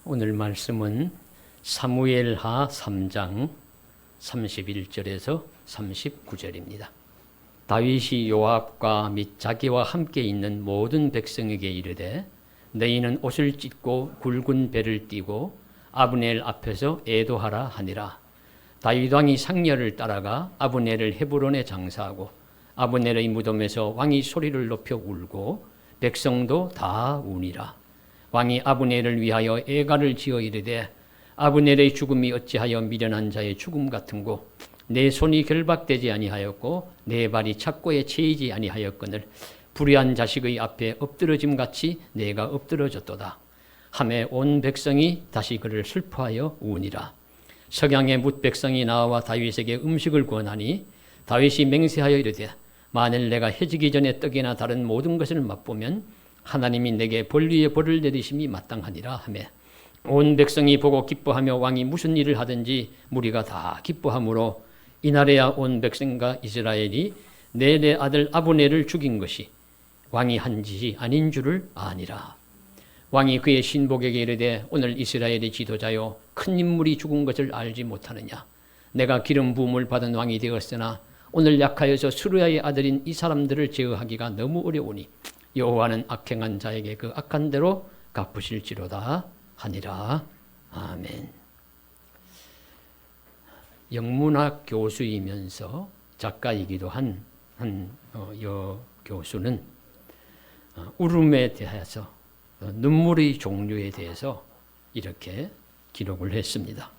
오늘 말씀은 사무엘하 3장 31절에서 39절입니다. 다윗이 요압과 및 자기와 함께 있는 모든 백성에게 이르되 너희는 옷을 찢고 굵은 배를 띠고 아브넬 앞에서 애도하라 하니라. 다윗 왕이 상렬을 따라가 아브넬을 헤브론에 장사하고 아브넬의 무덤에서 왕이 소리를 높여 울고 백성도 다 우니라. 왕이 아브넬을 위하여 애가를 지어 이르되 아브넬의 죽음이 어찌하여 미련한 자의 죽음 같은고 내 손이 결박되지 아니하였고 내 발이 착고에 채이지 아니하였거늘 불의한 자식의 앞에 엎드러짐같이 내가 엎드러졌도다 하매 온 백성이 다시 그를 슬퍼하여 우니라. 석양의 뭇 백성이 나와 다윗에게 음식을 구하니 다윗이 맹세하여 이르되 만일 내가 해지기 전에 떡이나 다른 모든 것을 맛보면 하나님이 내게 벌 위에 벌을 내리심이 마땅하니라 하매 온 백성이 보고 기뻐하며 왕이 무슨 일을 하든지 무리가 다 기뻐하므로 이날에야 온 백성과 이스라엘이 내 아들 아브넬을 죽인 것이 왕이 한 짓이 아닌 줄을 아니라. 왕이 그의 신복에게 이르되 오늘 이스라엘의 지도자요 큰 인물이 죽은 것을 알지 못하느냐. 내가 기름 부음을 받은 왕이 되었으나 오늘 약하여서 수르야의 아들인 이 사람들을 제어하기가 너무 어려우니 여호와는 악행한 자에게 그 악한 대로 갚으실지로다 하니라. 아멘. 영문학 교수이면서 작가이기도 한 교수는 울음에 대해서 눈물의 종류에 대해서 이렇게 기록을 했습니다.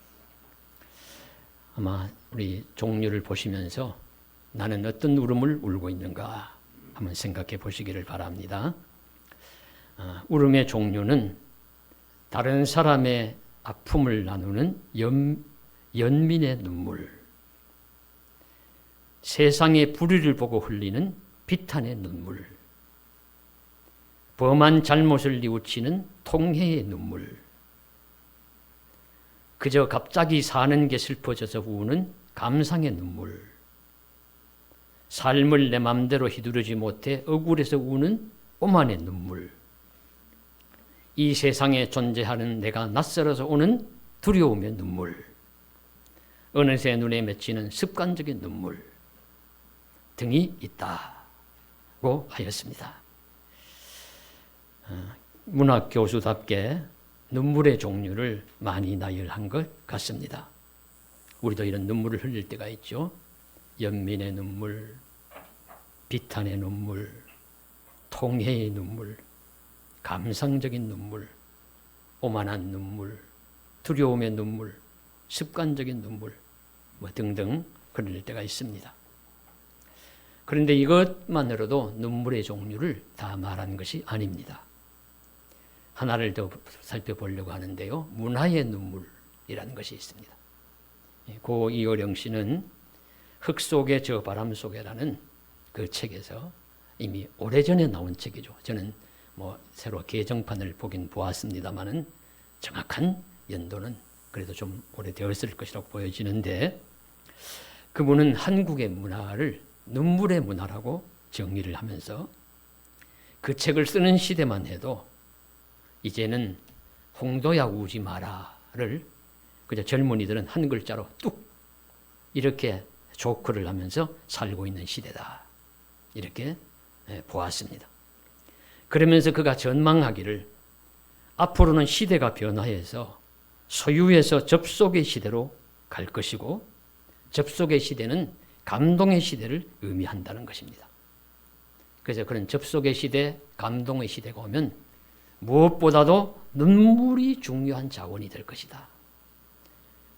아마 우리 종류를 보시면서 나는 어떤 울음을 울고 있는가 한번 생각해 보시기를 바랍니다. 울음의 종류는 다른 사람의 아픔을 나누는 연민의 눈물, 세상의 불의를 보고 흘리는 비탄의 눈물, 범한 잘못을 뉘우치는 통회의 눈물, 그저 갑자기 사는 게 슬퍼져서 우는 감상의 눈물, 삶을 내 맘대로 휘두르지 못해 억울해서 우는 오만의 눈물, 이 세상에 존재하는 내가 낯설어서 오는 두려움의 눈물, 어느새 눈에 맺히는 습관적인 눈물 등이 있다고 하였습니다. 문학 교수답게 눈물의 종류를 많이 나열한 것 같습니다. 우리도 이런 눈물을 흘릴 때가 있죠. 연민의 눈물, 비탄의 눈물, 통회의 눈물, 감상적인 눈물, 오만한 눈물, 두려움의 눈물, 습관적인 눈물 등등 흘릴 때가 있습니다. 그런데 이것만으로도 눈물의 종류를 다 말하는 것이 아닙니다. 하나를 더 살펴보려고 하는데요. 문화의 눈물이라는 것이 있습니다. 고 이호령 씨는 흙 속에 저 바람 속에라는 그 책에서 이미 오래전에 나온 책이죠. 저는 새로 개정판을 보긴 보았습니다만은 정확한 연도는 그래도 좀 오래되었을 것이라고 보여지는데 그분은 한국의 문화를 눈물의 문화라고 정의를 하면서 그 책을 쓰는 시대만 해도 이제는 홍도야 우지 마라를 그저 젊은이들은 한 글자로 뚝 이렇게 조크를 하면서 살고 있는 시대다. 이렇게 보았습니다. 그러면서 그가 전망하기를 앞으로는 시대가 변화해서 소유에서 접속의 시대로 갈 것이고 접속의 시대는 감동의 시대를 의미한다는 것입니다. 그래서 그런 접속의 시대, 감동의 시대가 오면 무엇보다도 눈물이 중요한 자원이 될 것이다.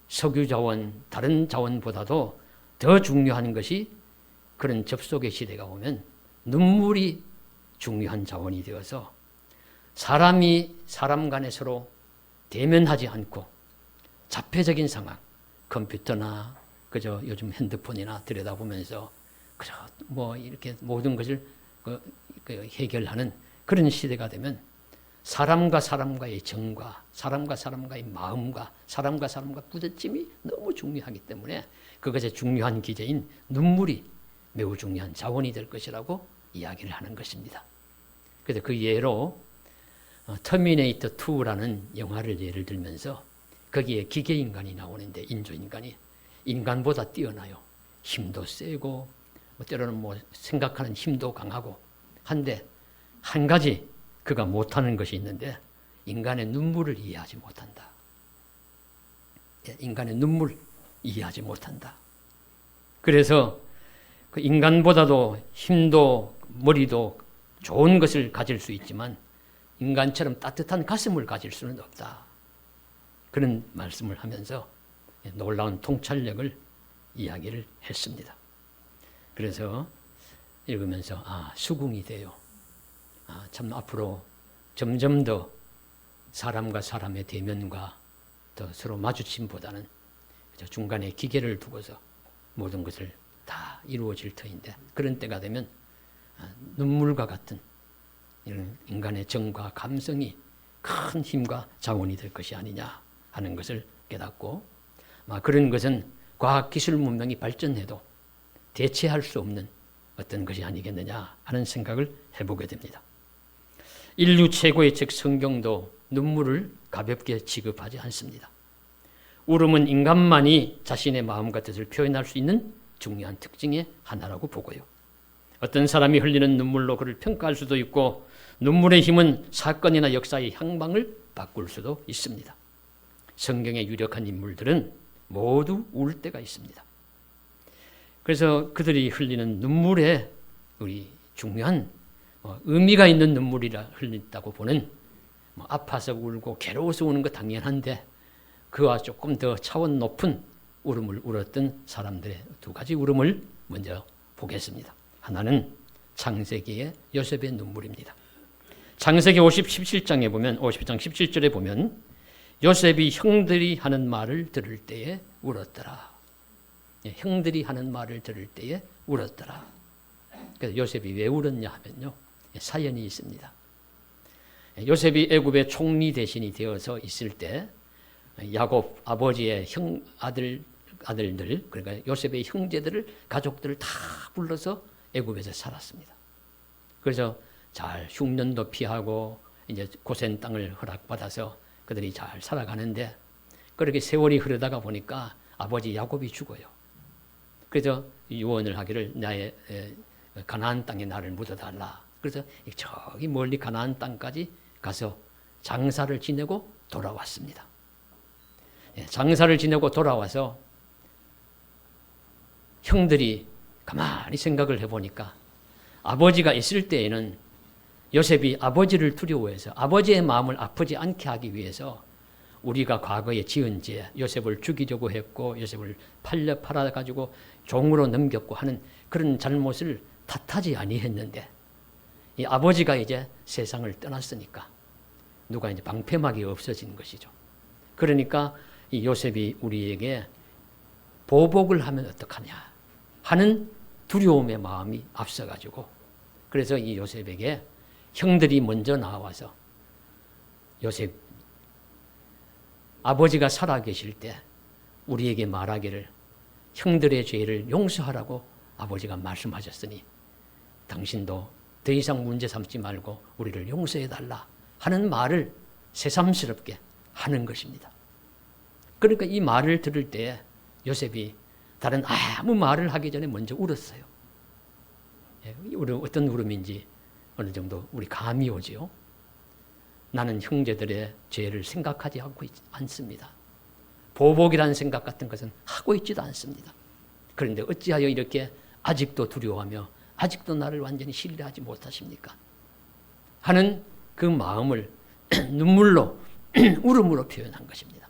석유 자원, 다른 자원보다도 더 중요한 것이 그런 접속의 시대가 오면 눈물이 중요한 자원이 되어서 사람이 사람 간에 서로 대면하지 않고 자폐적인 상황, 컴퓨터나 그저 요즘 핸드폰이나 들여다보면서 그저 이렇게 모든 것을 해결하는 그런 시대가 되면 사람과 사람과의 정과 사람과 사람과의 마음과 사람과 사람과 부딪힘이 너무 중요하기 때문에 그것의 중요한 기제인 눈물이 매우 중요한 자원이 될 것이라고 이야기를 하는 것입니다. 그래서 그 예로 터미네이터 2라는 영화를 예를 들면서 거기에 기계인간이 나오는데 인조인간이 인간보다 뛰어나요. 힘도 세고 때로는 생각하는 힘도 강하고 한데 한 가지 그가 못하는 것이 있는데 인간의 눈물을 이해하지 못한다. 인간의 눈물 이해하지 못한다. 그래서 그 인간보다도 힘도 머리도 좋은 것을 가질 수 있지만 인간처럼 따뜻한 가슴을 가질 수는 없다. 그런 말씀을 하면서 놀라운 통찰력을 이야기를 했습니다. 그래서 읽으면서 수긍이 돼요. 참 앞으로 점점 더 사람과 사람의 대면과 더 서로 마주침보다는 중간에 기계를 두고서 모든 것을 다 이루어질 터인데 그런 때가 되면 눈물과 같은 이런 인간의 정과 감성이 큰 힘과 자원이 될 것이 아니냐 하는 것을 깨닫고 그런 것은 과학기술 문명이 발전해도 대체할 수 없는 어떤 것이 아니겠느냐 하는 생각을 해보게 됩니다. 인류 최고의 책 성경도 눈물을 가볍게 취급하지 않습니다. 울음은 인간만이 자신의 마음과 뜻을 표현할 수 있는 중요한 특징의 하나라고 보고요. 어떤 사람이 흘리는 눈물로 그를 평가할 수도 있고 눈물의 힘은 사건이나 역사의 향방을 바꿀 수도 있습니다. 성경의 유력한 인물들은 모두 울 때가 있습니다. 그래서 그들이 흘리는 눈물에 우리 중요한 의미가 있는 눈물이라 흘린다고 보는 아파서 울고 괴로워서 우는 거 당연한데 그와 조금 더 차원 높은 울음을 울었던 사람들의 두 가지 울음을 먼저 보겠습니다. 하나는 창세기의 요셉의 눈물입니다. 창세기 57장에 보면 57장 17절에 보면 요셉이 형들이 하는 말을 들을 때에 울었더라. 형들이 하는 말을 들을 때에 울었더라. 그래서 요셉이 왜 울었냐 하면요. 사연이 있습니다. 요셉이 애굽의 총리 대신이 되어서 있을 때 야곱 아버지의 아들들 그러니까 요셉의 형제들을 가족들을 다 불러서 애굽에서 살았습니다. 그래서 잘 흉년도 피하고 이제 고센 땅을 허락받아서 그들이 잘 살아가는데 그렇게 세월이 흐르다가 보니까 아버지 야곱이 죽어요. 그래서 유언을 하기를 나의 가나안 땅에 나를 묻어달라. 그래서 저기 멀리 가나안 땅까지 가서 장사를 지내고 돌아왔습니다. 장사를 지내고 돌아와서 형들이 가만히 생각을 해보니까 아버지가 있을 때에는 요셉이 아버지를 두려워해서 아버지의 마음을 아프지 않게 하기 위해서 우리가 과거에 지은 죄, 요셉을 죽이려고 했고 요셉을 팔아가지고 종으로 넘겼고 하는 그런 잘못을 탓하지 아니했는데 이 아버지가 이제 세상을 떠났으니까 누가 이제 방패막이 없어진 것이죠. 그러니까 이 요셉이 우리에게 보복을 하면 어떡하냐 하는 두려움의 마음이 앞서가지고 그래서 이 요셉에게 형들이 먼저 나와서 요셉 아버지가 살아계실 때 우리에게 말하기를 형들의 죄를 용서하라고 아버지가 말씀하셨으니 당신도 더 이상 문제 삼지 말고 우리를 용서해달라 하는 말을 새삼스럽게 하는 것입니다. 그러니까 이 말을 들을 때 요셉이 다른 아무 말을 하기 전에 먼저 울었어요. 어떤 울음인지 어느 정도 우리 감이 오지요. 나는 형제들의 죄를 생각하지 않습니다. 보복이라는 생각 같은 것은 하고 있지도 않습니다. 그런데 어찌하여 이렇게 아직도 두려워하며 아직도 나를 완전히 신뢰하지 못하십니까? 하는 그 마음을 눈물로 울음으로 표현한 것입니다.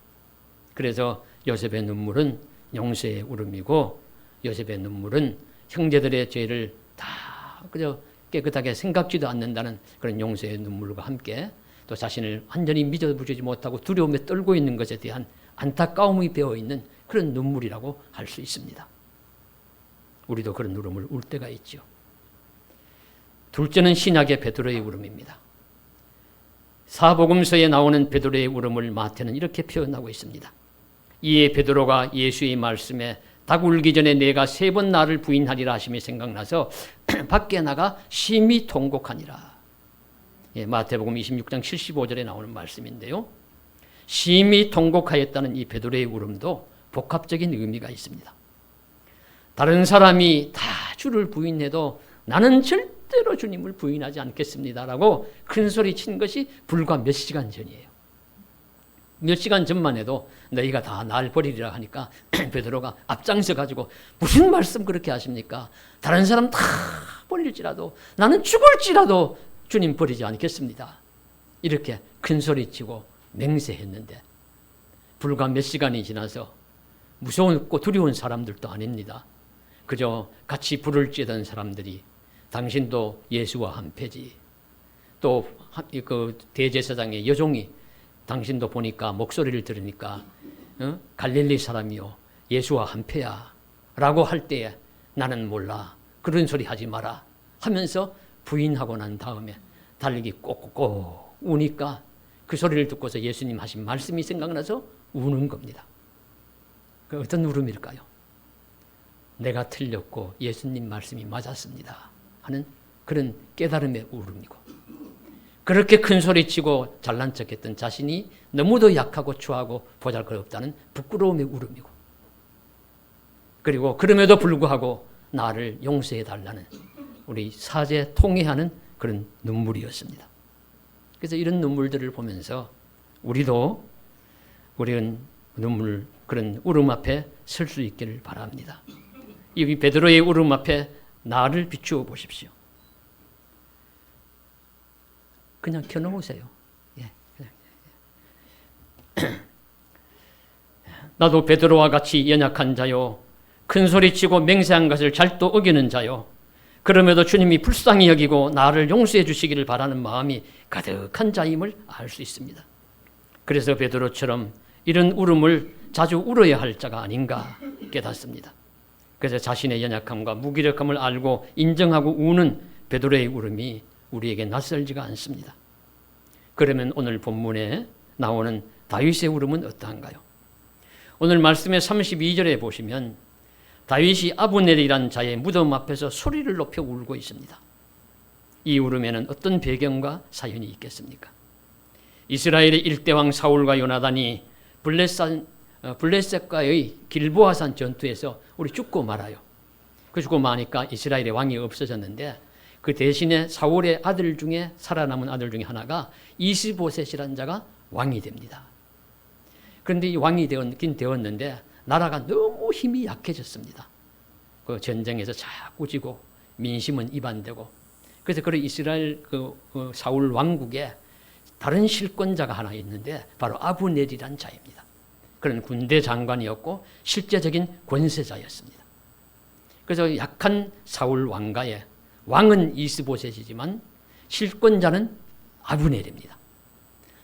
그래서 요셉의 눈물은 용서의 울음이고 요셉의 눈물은 형제들의 죄를 다 그저 깨끗하게 생각지도 않는다는 그런 용서의 눈물과 함께 또 자신을 완전히 믿어보지 못하고 두려움에 떨고 있는 것에 대한 안타까움이 배어있는 그런 눈물이라고 할 수 있습니다. 우리도 그런 울음을 울 때가 있죠. 둘째는 신약의 베드로의 울음입니다. 사복음서에 나오는 베드로의 울음을 마태는 이렇게 표현하고 있습니다. 이에 베드로가 예수의 말씀에 닭 울기 전에 내가 3번 나를 부인하리라 하심이 생각나서 밖에 나가 심히 통곡하니라. 마태복음 26장 75절에 나오는 말씀인데요. 심히 통곡하였다는 이 베드로의 울음도 복합적인 의미가 있습니다. 다른 사람이 다 주를 부인해도 나는 절대로 주님을 부인하지 않겠습니다라고 큰 소리 친 것이 불과 몇 시간 전이에요. 몇 시간 전만 해도 너희가 다 날 버리리라 하니까 베드로가 앞장서 가지고 무슨 말씀 그렇게 하십니까? 다른 사람 다 버릴지라도 나는 죽을지라도 주님 버리지 않겠습니다. 이렇게 큰 소리치고 맹세했는데 불과 몇 시간이 지나서 무서웠고 두려운 사람들도 아닙니다. 그저 같이 불을 쬐던 사람들이 당신도 예수와 한패지, 또 그 대제사장의 여종이 당신도 보니까 목소리를 들으니까 갈릴리 사람이요 예수와 한패야 라고 할 때에 나는 몰라, 그런 소리 하지 마라 하면서 부인하고 난 다음에 달리기 꼭꼭꼭 우니까 그 소리를 듣고서 예수님 하신 말씀이 생각나서 우는 겁니다. 그 어떤 울음일까요? 내가 틀렸고 예수님 말씀이 맞았습니다 하는 그런 깨달음의 울음이고, 그렇게 큰 소리치고 잘난 척했던 자신이 너무도 약하고 추하고 보잘것없다는 부끄러움의 울음이고, 그리고 그럼에도 불구하고 나를 용서해달라는 우리 사죄 통회하는 그런 눈물이었습니다. 그래서 이런 눈물들을 보면서 우리도 그런 울음 앞에 설 수 있기를 바랍니다. 이 베드로의 울음 앞에 나를 비추어 보십시오. 그냥 켜놓으세요. 나도 베드로와 같이 연약한 자요, 큰 소리치고 맹세한 것을 잘도 어기는 자요, 그럼에도 주님이 불쌍히 여기고 나를 용서해 주시기를 바라는 마음이 가득한 자임을 알 수 있습니다. 그래서 베드로처럼 이런 울음을 자주 울어야 할 자가 아닌가 깨닫습니다. 그래서 자신의 연약함과 무기력함을 알고 인정하고 우는 베드로의 울음이 우리에게 낯설지가 않습니다. 그러면 오늘 본문에 나오는 다윗의 울음은 어떠한가요? 오늘 말씀의 32절에 보시면 다윗이 아브넬이란 자의 무덤 앞에서 소리를 높여 울고 있습니다. 이 울음에는 어떤 배경과 사연이 있겠습니까? 이스라엘의 일대왕 사울과 요나단이 블레셋과의 길보아산 전투에서 우리 죽고 말아요. 그 죽고 마니까 이스라엘의 왕이 없어졌는데 그 대신에 사울의 아들 중에 살아남은 아들 중에 하나가 이스보셋이라는 자가 왕이 됩니다. 그런데 이 왕이 되긴 되었는데 나라가 너무 힘이 약해졌습니다. 그 전쟁에서 자꾸 지고 민심은 이반되고, 그래서 그 이스라엘 그 사울 왕국에 다른 실권자가 하나 있는데 바로 아브넬이란 자입니다. 그런 군대 장관이었고 실제적인 권세자였습니다. 그래서 약한 사울 왕가에 왕은 이스보셋이지만 실권자는 아브넬입니다.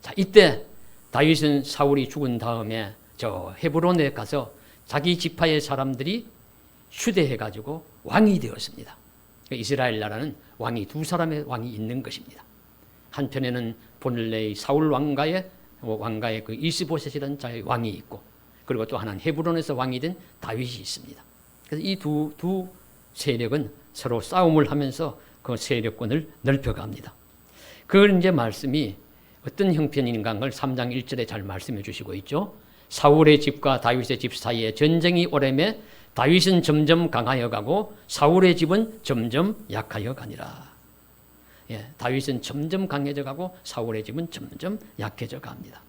자, 이때 다윗은 사울이 죽은 다음에 저 헤브론에 가서 자기 지파의 사람들이 휴대해가지고 왕이 되었습니다. 이스라엘 나라는 왕이 두 사람의 왕이 있는 것입니다. 한편에는 본래의 사울 왕가의 그 이스보셋이라는 자의 왕이 있고, 그리고 또 하나는 헤브론에서 왕이 된 다윗이 있습니다. 그래서 이 두 세력은 서로 싸움을 하면서 그 세력권을 넓혀갑니다. 그 이제 말씀이 어떤 형편인가를 3장 1절에 잘 말씀해 주시고 있죠. 사울의 집과 다윗의 집 사이에 전쟁이 오래매 다윗은 점점 강하여 가고 사울의 집은 점점 약하여 가니라. 다윗은 점점 강해져 가고 사울의 집은 점점 약해져 갑니다.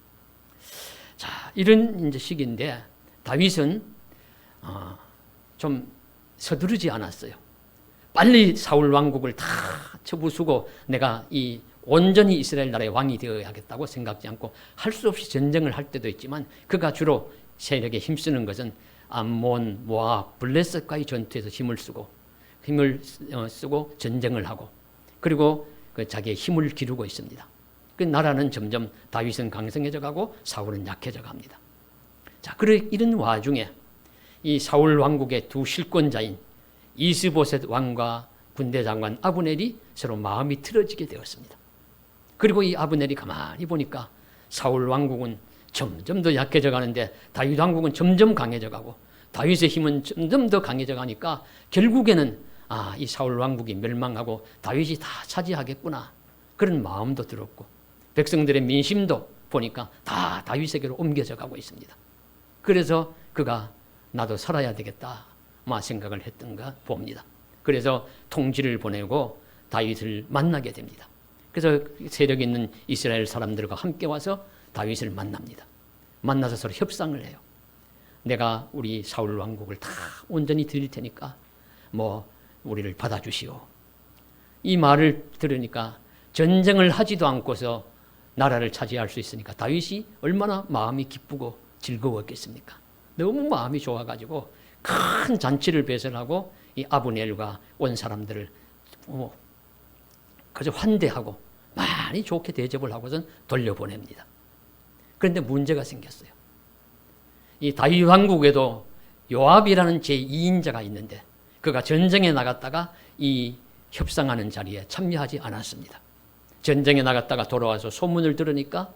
자, 이런 이제 시기인데 다윗은 좀 서두르지 않았어요. 빨리 사울 왕국을 다 쳐부수고 내가 이 온전히 이스라엘 나라의 왕이 되어야겠다고 생각지 않고 할 수 없이 전쟁을 할 때도 있지만 그가 주로 세력에 힘쓰는 것은 암몬, 모압, 블레셋과의 전투에서 힘을 쓰고 전쟁을 하고, 그리고 그 자기의 힘을 기르고 있습니다. 그 나라는 점점 다윗은 강성해져 가고 사울은 약해져 갑니다. 자, 이런 와중에 이 사울 왕국의 두 실권자인 이스보셋 왕과 군대 장관 아브넬이 서로 마음이 틀어지게 되었습니다. 그리고 이 아브넬이 가만히 보니까 사울 왕국은 점점 더 약해져 가는데 다윗 왕국은 점점 강해져 가고 다윗의 힘은 점점 더 강해져 가니까 결국에는 이 사울 왕국이 멸망하고 다윗이 다 차지하겠구나. 그런 마음도 들었고 백성들의 민심도 보니까 다 다윗에게로 옮겨져 가고 있습니다. 그래서 그가 나도 살아야 되겠다 생각을 했던가 봅니다. 그래서 통지를 보내고 다윗을 만나게 됩니다. 그래서 세력 있는 이스라엘 사람들과 함께 와서 다윗을 만납니다. 만나서 서로 협상을 해요. 내가 우리 사울 왕국을 다 온전히 드릴 테니까 우리를 받아주시오. 이 말을 들으니까 전쟁을 하지도 않고서 나라를 차지할 수 있으니까 다윗이 얼마나 마음이 기쁘고 즐거웠겠습니까? 너무 마음이 좋아가지고 큰 잔치를 배설하고 이 아브넬과 온 사람들을 그저 환대하고 많이 좋게 대접을 하고선 돌려보냅니다. 그런데 문제가 생겼어요. 이 다윗 왕국에도 요압이라는 제2인자가 있는데 그가 전쟁에 나갔다가 이 협상하는 자리에 참여하지 않았습니다. 전쟁에 나갔다가 돌아와서 소문을 들으니까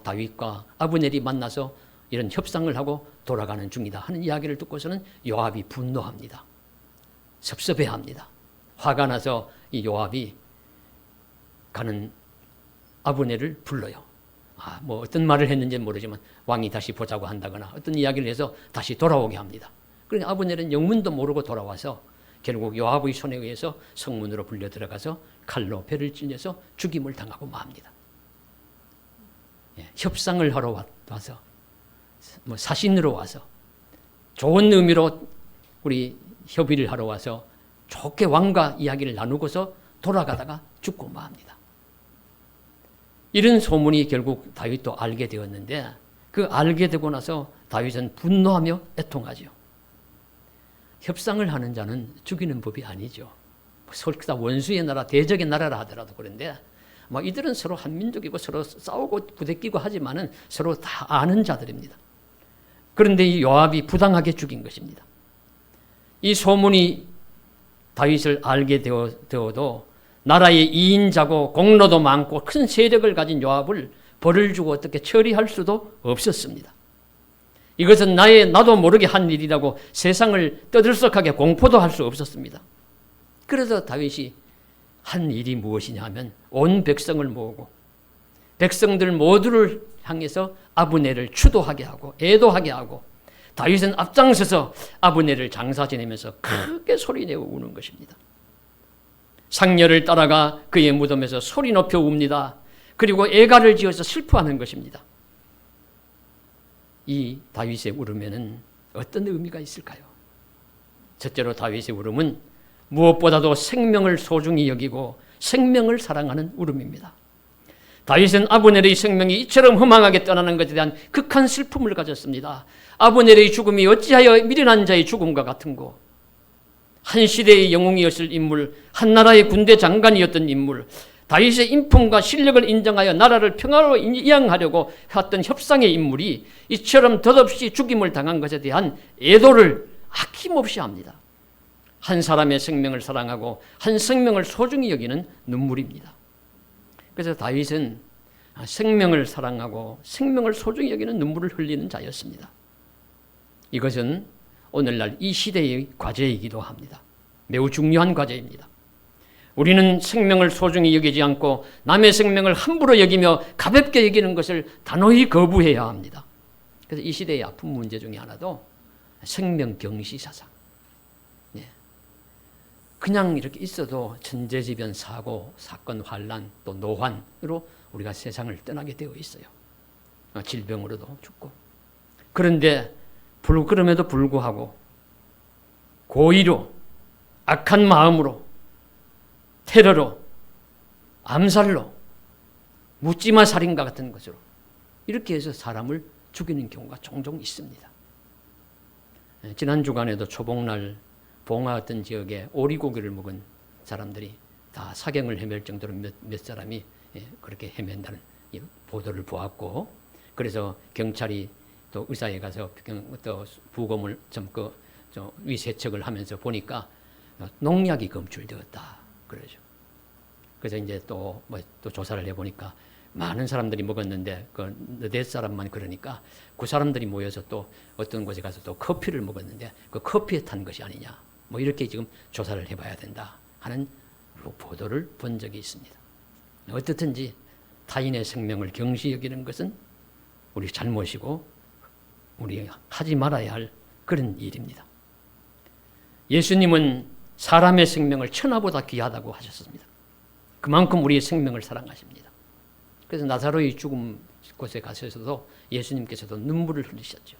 다윗과 아브넬이 만나서 이런 협상을 하고 돌아가는 중이다 하는 이야기를 듣고서는 요압이 분노합니다. 섭섭해합니다. 화가 나서 이 요압이 가는 아브넬을 불러요. 어떤 말을 했는지는 모르지만 왕이 다시 보자고 한다거나 어떤 이야기를 해서 다시 돌아오게 합니다. 그러니까 아브넬은 영문도 모르고 돌아와서 결국 요압의 손에 의해서 성문으로 불려 들어가서 칼로 배를 찔려서 죽임을 당하고 맙니다. 협상을 하러 와서 사신으로 와서 좋은 의미로 우리 협의를 하러 와서 좋게 왕과 이야기를 나누고서 돌아가다가 죽고 맙니다. 이런 소문이 결국 다윗도 알게 되었는데 그 알게 되고 나서 다윗은 분노하며 애통하죠. 협상을 하는 자는 죽이는 법이 아니죠. 설사 원수의 나라, 대적의 나라라 하더라도 그런데 이들은 서로 한민족이고 서로 싸우고 부대끼고 하지만은 서로 다 아는 자들입니다. 그런데 이 요압이 부당하게 죽인 것입니다. 이 소문이 다윗을 알게 되어도 나라의 2인자고 공로도 많고 큰 세력을 가진 요압을 벌을 주고 어떻게 처리할 수도 없었습니다. 이것은 나도 모르게 한 일이라고 세상을 떠들썩하게 공포도 할 수 없었습니다. 그래서 다윗이 한 일이 무엇이냐 하면 온 백성을 모으고 백성들 모두를 향해서 아브넬을 추도하게 하고 애도하게 하고 다윗은 앞장서서 아브넬을 장사 지내면서 크게 소리내어 우는 것입니다. 상녀를 따라가 그의 무덤에서 소리 높여 웁니다. 그리고 애가를 지어서 슬퍼하는 것입니다. 이 다윗의 울음에는 어떤 의미가 있을까요? 첫째로 다윗의 울음은 무엇보다도 생명을 소중히 여기고 생명을 사랑하는 울음입니다. 다윗은 아브넬의 생명이 이처럼 허망하게 떠나는 것에 대한 극한 슬픔을 가졌습니다. 아브넬의 죽음이 어찌하여 미련한 자의 죽음과 같은고. 한 시대의 영웅이었을 인물, 한 나라의 군대 장관이었던 인물, 다윗의 인품과 실력을 인정하여 나라를 평화로 이양하려고 했던 협상의 인물이 이처럼 덧없이 죽임을 당한 것에 대한 애도를 아낌없이 합니다. 한 사람의 생명을 사랑하고 한 생명을 소중히 여기는 눈물입니다. 그래서 다윗은 생명을 사랑하고 생명을 소중히 여기는 눈물을 흘리는 자였습니다. 이것은 오늘날 이 시대의 과제이기도 합니다. 매우 중요한 과제입니다. 우리는 생명을 소중히 여기지 않고 남의 생명을 함부로 여기며 가볍게 여기는 것을 단호히 거부해야 합니다. 그래서 이 시대의 아픈 문제 중에 하나도 생명경시사상. 그냥 이렇게 있어도 천재지변, 사고, 사건, 환란, 또 노환으로 우리가 세상을 떠나게 되어 있어요. 질병으로도 죽고. 그런데 그럼에도 불구하고 고의로, 악한 마음으로, 테러로, 암살로, 묻지마 살인과 같은 것으로 이렇게 해서 사람을 죽이는 경우가 종종 있습니다. 지난 주간에도 초복날 봉화 어떤 지역에 오리고기를 먹은 사람들이 다 사경을 헤맬 정도로 몇 사람이 그렇게 헤맨다는 보도를 보았고, 그래서 경찰이 또 의사에 가서 또 부검을 위세척을 하면서 보니까 농약이 검출되었다 그러죠. 그래서 이제 또 조사를 해보니까 많은 사람들이 먹었는데 그 너댓 사람만 그러니까 그 사람들이 모여서 또 어떤 곳에 가서 또 커피를 먹었는데 그 커피에 탄 것이 아니냐, 이렇게 지금 조사를 해봐야 된다 하는 보도를 본 적이 있습니다. 어떻든지 타인의 생명을 경시 여기는 것은 우리 잘못이고 우리 하지 말아야 할 그런 일입니다. 예수님은 사람의 생명을 천하보다 귀하다고 하셨습니다. 그만큼 우리의 생명을 사랑하십니다. 그래서 나사로의 죽음 곳에 가셔서도 예수님께서도 눈물을 흘리셨죠.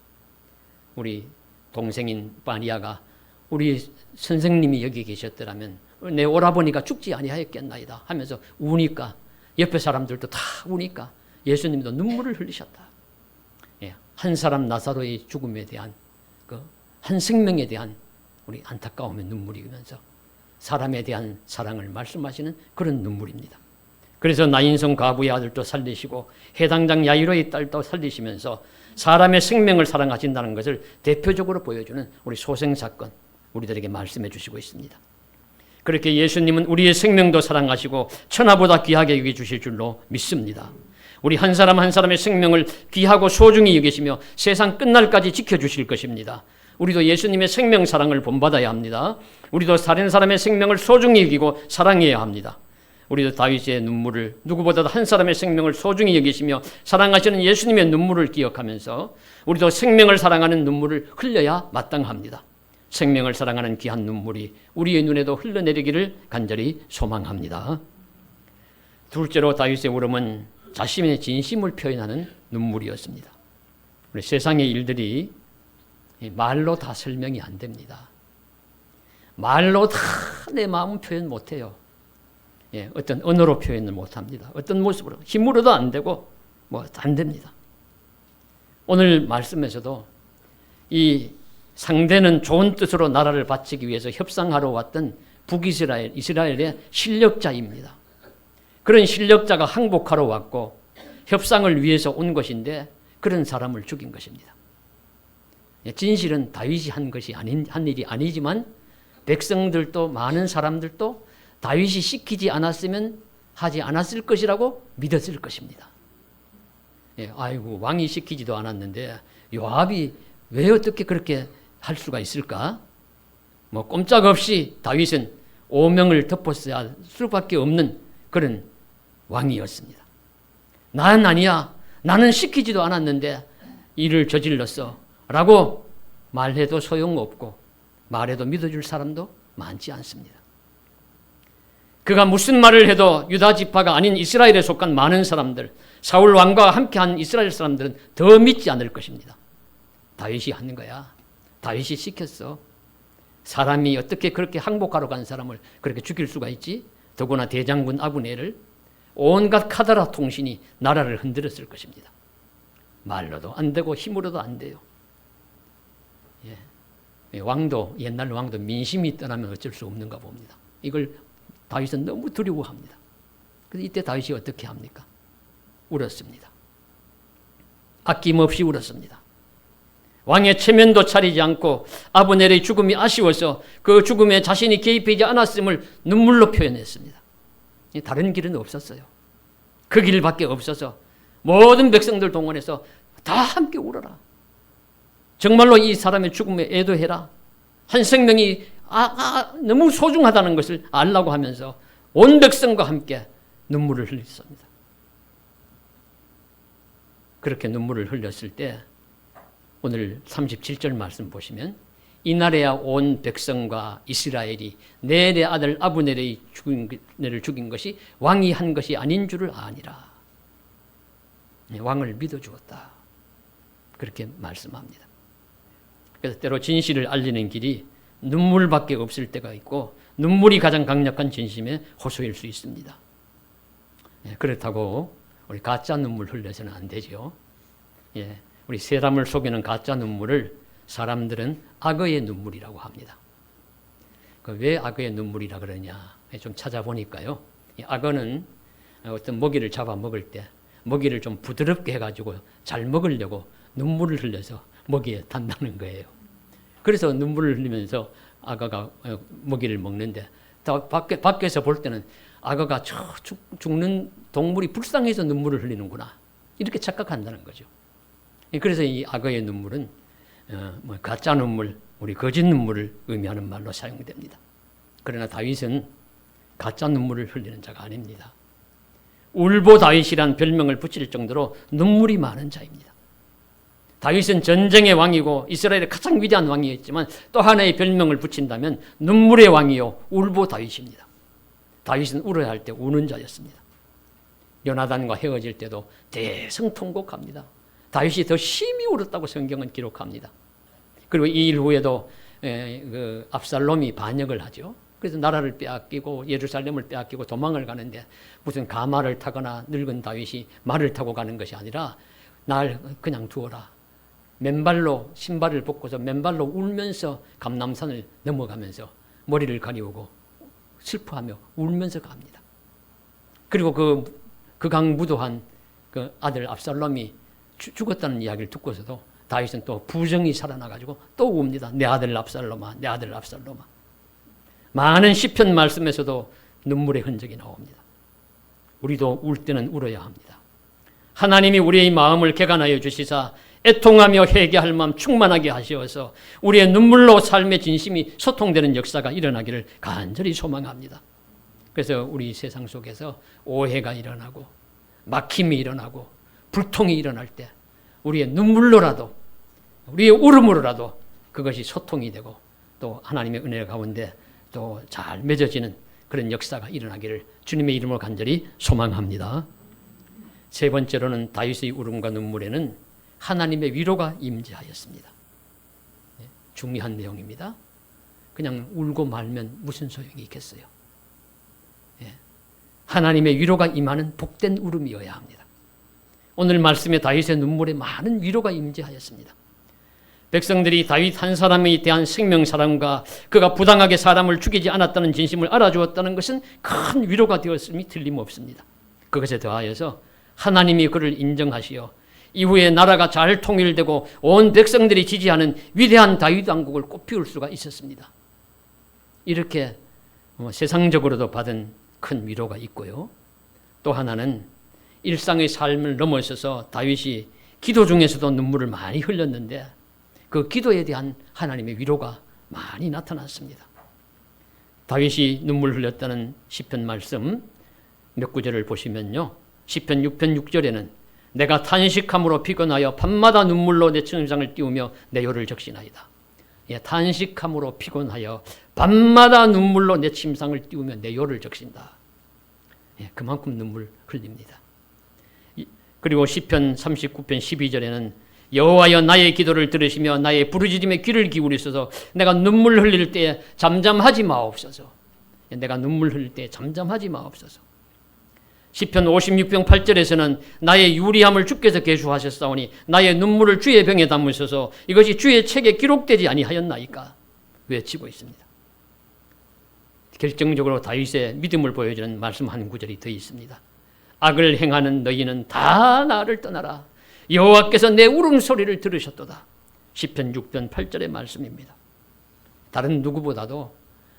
우리 동생인 마리아가 우리 선생님이 여기 계셨더라면 내 오라버니가 죽지 아니하였겠나이다 하면서 우니까 옆에 사람들도 다 우니까 예수님도 눈물을 흘리셨다. 한 사람 나사로의 죽음에 대한 한 생명에 대한 우리 안타까움의 눈물이면서 사람에 대한 사랑을 말씀하시는 그런 눈물입니다. 그래서 나인성 과부의 아들도 살리시고 해당장 야이로의 딸도 살리시면서 사람의 생명을 사랑하신다는 것을 대표적으로 보여주는 우리 소생사건 우리들에게 말씀해 주시고 있습니다. 그렇게 예수님은 우리의 생명도 사랑하시고 천하보다 귀하게 여겨주실 줄로 믿습니다. 우리 한 사람 한 사람의 생명을 귀하고 소중히 여기시며 세상 끝날까지 지켜주실 것입니다. 우리도 예수님의 생명 사랑을 본받아야 합니다. 우리도 다른 사람의 생명을 소중히 여기고 사랑해야 합니다. 우리도 다윗의 눈물을 누구보다도 한 사람의 생명을 소중히 여기시며 사랑하시는 예수님의 눈물을 기억하면서 우리도 생명을 사랑하는 눈물을 흘려야 마땅합니다. 생명을 사랑하는 귀한 눈물이 우리의 눈에도 흘러내리기를 간절히 소망합니다. 둘째로 다윗의 울음은 자신의 진심을 표현하는 눈물이었습니다. 우리 세상의 일들이 말로 다 설명이 안 됩니다. 말로 다 내 마음 표현 못해요. 어떤 언어로 표현을 못합니다. 어떤 모습으로 힘으로도 안 되고 안 됩니다. 오늘 말씀에서도 이 상대는 좋은 뜻으로 나라를 바치기 위해서 협상하러 왔던 북이스라엘, 이스라엘의 실력자입니다. 그런 실력자가 항복하러 왔고 협상을 위해서 온 것인데 그런 사람을 죽인 것입니다. 진실은 다윗이 한 일이 아니지만 백성들도 많은 사람들도 다윗이 시키지 않았으면 하지 않았을 것이라고 믿었을 것입니다. 아이고 왕이 시키지도 않았는데 요압이 왜 어떻게 그렇게 할 수가 있을까? 꼼짝없이 다윗은 오명을 덮었어야 할 수밖에 없는 그런 왕이었습니다. 난 아니야. 나는 시키지도 않았는데 일을 저질렀어. 라고 말해도 소용없고 말해도 믿어줄 사람도 많지 않습니다. 그가 무슨 말을 해도 유다 지파가 아닌 이스라엘에 속한 많은 사람들, 사울 왕과 함께한 이스라엘 사람들은 더 믿지 않을 것입니다. 다윗이 하는 거야. 다윗이 시켰어. 사람이 어떻게 그렇게 항복하러 간 사람을 그렇게 죽일 수가 있지? 더구나 대장군 아브넬을 온갖 카더라 통신이 나라를 흔들었을 것입니다. 말로도 안 되고 힘으로도 안 돼요. 왕도 옛날 왕도 민심이 떠나면 어쩔 수 없는가 봅니다. 이걸 다윗은 너무 두려워합니다. 그래서 이때 다윗이 어떻게 합니까? 울었습니다. 아낌없이 울었습니다. 왕의 체면도 차리지 않고 아브넬의 죽음이 아쉬워서 그 죽음에 자신이 개입하지 않았음을 눈물로 표현했습니다. 다른 길은 없었어요. 그 길밖에 없어서 모든 백성들 동원해서 다 함께 울어라. 정말로 이 사람의 죽음에 애도해라. 한 생명이 너무 소중하다는 것을 알라고 하면서 온 백성과 함께 눈물을 흘렸습니다. 그렇게 눈물을 흘렸을 때 오늘 37절 말씀 보시면 이날에야 온 백성과 이스라엘이 내 아들 아브넬을 죽인 것이 왕이 한 것이 아닌 줄을 아니라. 왕을 믿어주었다. 그렇게 말씀합니다. 그래서 때로 진실을 알리는 길이 눈물밖에 없을 때가 있고 눈물이 가장 강력한 진심의 호소일 수 있습니다. 그렇다고 우리 가짜 눈물 흘려서는 안 되죠. 우리 사람을 속이는 가짜 눈물을 사람들은 악어의 눈물이라고 합니다. 왜 악어의 눈물이라 그러냐 좀 찾아보니까요. 악어는 어떤 먹이를 잡아 먹을 때 먹이를 좀 부드럽게 해가지고 잘 먹으려고 눈물을 흘려서 먹이에 단다는 거예요. 그래서 눈물을 흘리면서 악어가 먹이를 먹는데 밖에서 볼 때는 악어가 죽는 동물이 불쌍해서 눈물을 흘리는구나 이렇게 착각한다는 거죠. 그래서 이 악어의 눈물은 가짜 눈물, 우리 거짓 눈물을 의미하는 말로 사용됩니다. 그러나 다윗은 가짜 눈물을 흘리는 자가 아닙니다. 울보 다윗이란 별명을 붙일 정도로 눈물이 많은 자입니다. 다윗은 전쟁의 왕이고 이스라엘의 가장 위대한 왕이었지만 또 하나의 별명을 붙인다면 눈물의 왕이요 울보 다윗입니다. 다윗은 울어야 할 때 우는 자였습니다. 요나단과 헤어질 때도 대성통곡합니다. 다윗이 더 심히 울었다고 성경은 기록합니다. 그리고 이 일 후에도 압살롬이 반역을 하죠. 그래서 나라를 빼앗기고 예루살렘을 빼앗기고 도망을 가는데 무슨 가마를 타거나 늙은 다윗이 말을 타고 가는 것이 아니라 날 그냥 두어라. 맨발로 신발을 벗고서 맨발로 울면서 감람산을 넘어가면서 머리를 가리우고 슬퍼하며 울면서 갑니다. 그리고 그 강무도한 그 아들 압살롬이 죽었다는 이야기를 듣고서도 다윗은 또 부정이 살아나가지고 또 웁니다. 내 아들 압살롬아, 내 아들 압살롬아. 많은 시편 말씀에서도 눈물의 흔적이 나옵니다. 우리도 울 때는 울어야 합니다. 하나님이 우리의 마음을 개간하여 주시사 애통하며 회개할 마음 충만하게 하시어서 우리의 눈물로 삶의 진심이 소통되는 역사가 일어나기를 간절히 소망합니다. 그래서 우리 세상 속에서 오해가 일어나고 막힘이 일어나고 불통이 일어날 때 우리의 눈물로라도 우리의 울음으로라도 그것이 소통이 되고 또 하나님의 은혜 가운데 또 잘 맺어지는 그런 역사가 일어나기를 주님의 이름으로 간절히 소망합니다. 세 번째로는 다윗의 울음과 눈물에는 하나님의 위로가 임재하였습니다. 중요한 내용입니다. 그냥 울고 말면 무슨 소용이 있겠어요. 하나님의 위로가 임하는 복된 울음이어야 합니다. 오늘 말씀에 다윗의 눈물에 많은 위로가 임재하였습니다. 백성들이 다윗 한 사람에 대한 생명사랑과 그가 부당하게 사람을 죽이지 않았다는 진심을 알아주었다는 것은 큰 위로가 되었음이 틀림없습니다. 그것에 더하여서 하나님이 그를 인정하시어 이후에 나라가 잘 통일되고 온 백성들이 지지하는 위대한 다윗 왕국을 꽃피울 수가 있었습니다. 이렇게 세상적으로도 받은 큰 위로가 있고요. 또 하나는 일상의 삶을 넘어서서 다윗이 기도 중에서도 눈물을 많이 흘렸는데 그 기도에 대한 하나님의 위로가 많이 나타났습니다. 다윗이 눈물 흘렸다는 시편 말씀 몇 구절을 보시면요. 시편 6편 6절에는 내가 탄식함으로 피곤하여 밤마다 눈물로 내 침상을 띄우며 내 혀를 적시나이다. 탄식함으로 피곤하여 밤마다 눈물로 내 침상을 띄우며 내 혀를 적신다. 그만큼 눈물 흘립니다. 그리고 시편 39편 12절에는 여호와여 나의 기도를 들으시며 나의 부르짖음에 귀를 기울이소서. 내가 눈물 흘릴 때에 잠잠하지 마옵소서. 내가 눈물 흘릴 때에 잠잠하지 마옵소서. 시편 56편 8절에서는 나의 유리함을 주께서 계수하셨사오니 나의 눈물을 주의 병에 담으소서. 이것이 주의 책에 기록되지 아니하였나이까 외치고 있습니다. 결정적으로 다윗의 믿음을 보여주는 말씀 한 구절이 더 있습니다. 악을 행하는 너희는 다 나를 떠나라. 여호와께서 내 울음소리를 들으셨도다. 시편 6편 8절의 말씀입니다. 다른 누구보다도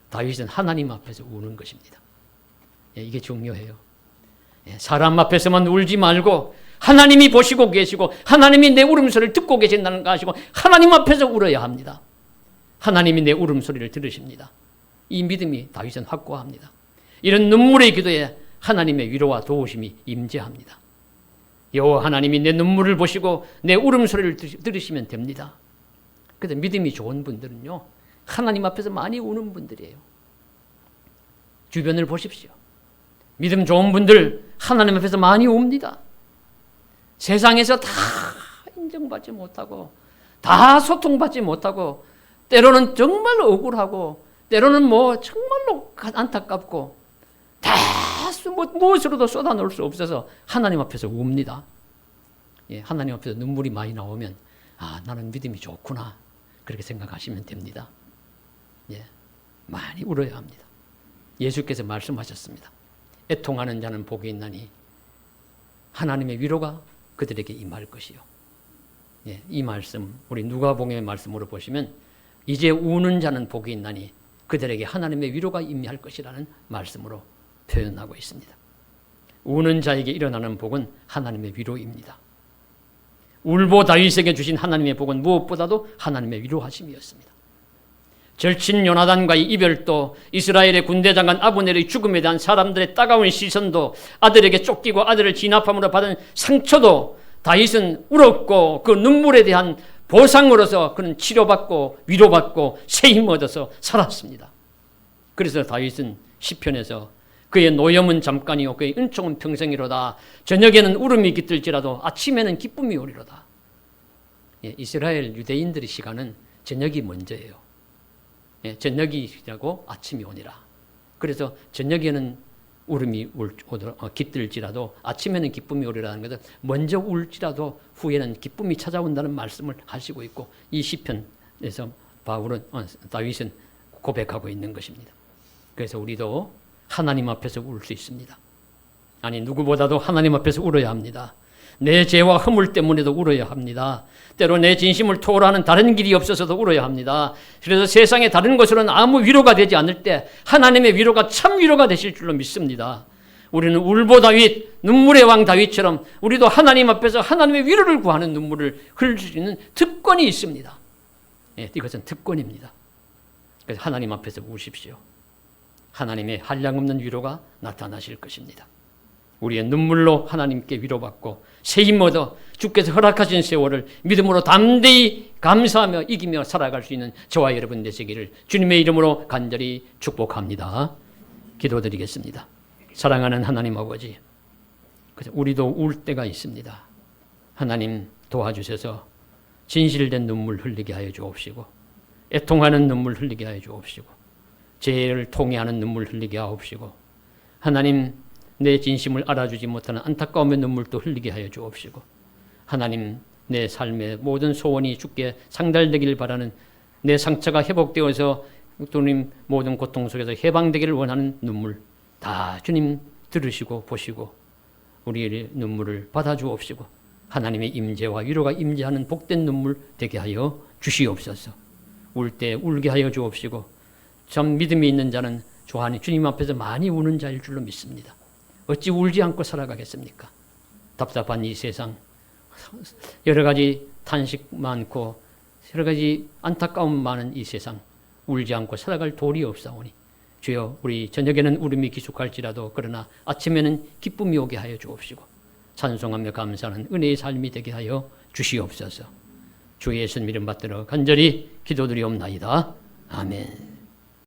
다윗은 하나님 앞에서 우는 것입니다. 이게 중요해요. 사람 앞에서만 울지 말고 하나님이 보시고 계시고 하나님이 내 울음소리를 듣고 계신다는 거 아시고 하나님 앞에서 울어야 합니다. 하나님이 내 울음소리를 들으십니다. 이 믿음이 다윗은 확고합니다. 이런 눈물의 기도에 하나님의 위로와 도우심이 임재합니다. 여호와 하나님이 내 눈물을 보시고 내 울음소리를 들으시면 됩니다. 그런데 믿음이 좋은 분들은요, 하나님 앞에서 많이 우는 분들이에요. 주변을 보십시오. 믿음 좋은 분들 하나님 앞에서 많이 웁니다. 세상에서 다 인정받지 못하고 다 소통받지 못하고 때로는 정말 억울하고 때로는 정말로 안타깝고 다 무엇으로도 쏟아놓을 수 없어서 하나님 앞에서 웁니다. 하나님 앞에서 눈물이 많이 나오면 나는 믿음이 좋구나 그렇게 생각하시면 됩니다. 많이 울어야 합니다. 예수께서 말씀하셨습니다. 애통하는 자는 복이 있나니 하나님의 위로가 그들에게 임할 것이요. 이 말씀 우리 누가복음의 말씀으로 보시면 이제 우는 자는 복이 있나니 그들에게 하나님의 위로가 임할 것이라는 말씀으로 표현하고 있습니다. 우는 자에게 일어나는 복은 하나님의 위로입니다. 울보 다윗에게 주신 하나님의 복은 무엇보다도 하나님의 위로하심이었습니다. 절친 요나단과의 이별도, 이스라엘의 군대장관 아브넬의 죽음에 대한 사람들의 따가운 시선도, 아들에게 쫓기고 아들을 진압함으로 받은 상처도 다윗은 울었고 그 눈물에 대한 보상으로서 그는 치료받고 위로받고 새힘 얻어서 살았습니다. 그래서 다윗은 시편에서 그의 노염은 잠깐이요 그의 은총은 평생이로다. 저녁에는 울음이 깃들지라도 아침에는 기쁨이 오리로다. 예, 이스라엘 유대인들의 시간은 저녁이 먼저예요. 예, 저녁이 시작하고 아침이 오니라. 그래서 저녁에는 울음이 깃들지라도 아침에는 기쁨이 오리라는 것은 먼저 울지라도 후에는 기쁨이 찾아온다는 말씀을 하시고 있고, 이 시편에서 다윗은 고백하고 있는 것입니다. 그래서 우리도 하나님 앞에서 울 수 있습니다. 아니, 누구보다도 하나님 앞에서 울어야 합니다. 내 죄와 허물 때문에도 울어야 합니다. 때로 내 진심을 토로하는 다른 길이 없어서도 울어야 합니다. 그래서 세상의 다른 것으로는 아무 위로가 되지 않을 때 하나님의 위로가 참 위로가 되실 줄로 믿습니다. 우리는 울보 다윗, 눈물의 왕 다윗처럼 우리도 하나님 앞에서 하나님의 위로를 구하는 눈물을 흘릴 수 있는 특권이 있습니다. 예, 이것은 특권입니다. 그래서 하나님 앞에서 우십시오. 하나님의 한량없는 위로가 나타나실 것입니다. 우리의 눈물로 하나님께 위로받고 새힘 얻어 주께서 허락하신 세월을 믿음으로 담대히 감사하며 이기며 살아갈 수 있는 저와 여러분 되시기를 주님의 이름으로 간절히 축복합니다. 기도드리겠습니다. 사랑하는 하나님 아버지, 우리도 울 때가 있습니다. 하나님 도와주셔서 진실된 눈물 흘리게 하여 주옵시고, 애통하는 눈물 흘리게 하여 주옵시고, 죄를 통회하는 눈물 흘리게 하옵시고, 하나님 내 진심을 알아주지 못하는 안타까움의 눈물도 흘리게 하여 주옵시고, 하나님 내 삶의 모든 소원이 주께 상달되기를 바라는, 내 상처가 회복되어서 주님 모든 고통 속에서 해방되기를 원하는 눈물 다 주님 들으시고 보시고 우리의 눈물을 받아주옵시고, 하나님의 임재와 위로가 임재하는 복된 눈물 되게 하여 주시옵소서. 울 때 울게 하여 주옵시고, 참 믿음이 있는 자는 주님 앞에서 많이 우는 자일 줄로 믿습니다. 어찌 울지 않고 살아가겠습니까? 답답한 이 세상, 여러 가지 탄식 많고 여러 가지 안타까움 많은 이 세상, 울지 않고 살아갈 도리 없사오니 주여, 우리 저녁에는 울음이 기숙할지라도 그러나 아침에는 기쁨이 오게 하여 주옵시고, 찬송하며 감사하는 은혜의 삶이 되게 하여 주시옵소서. 주 예수님 이름 받들어 간절히 기도드리옵나이다. 아멘.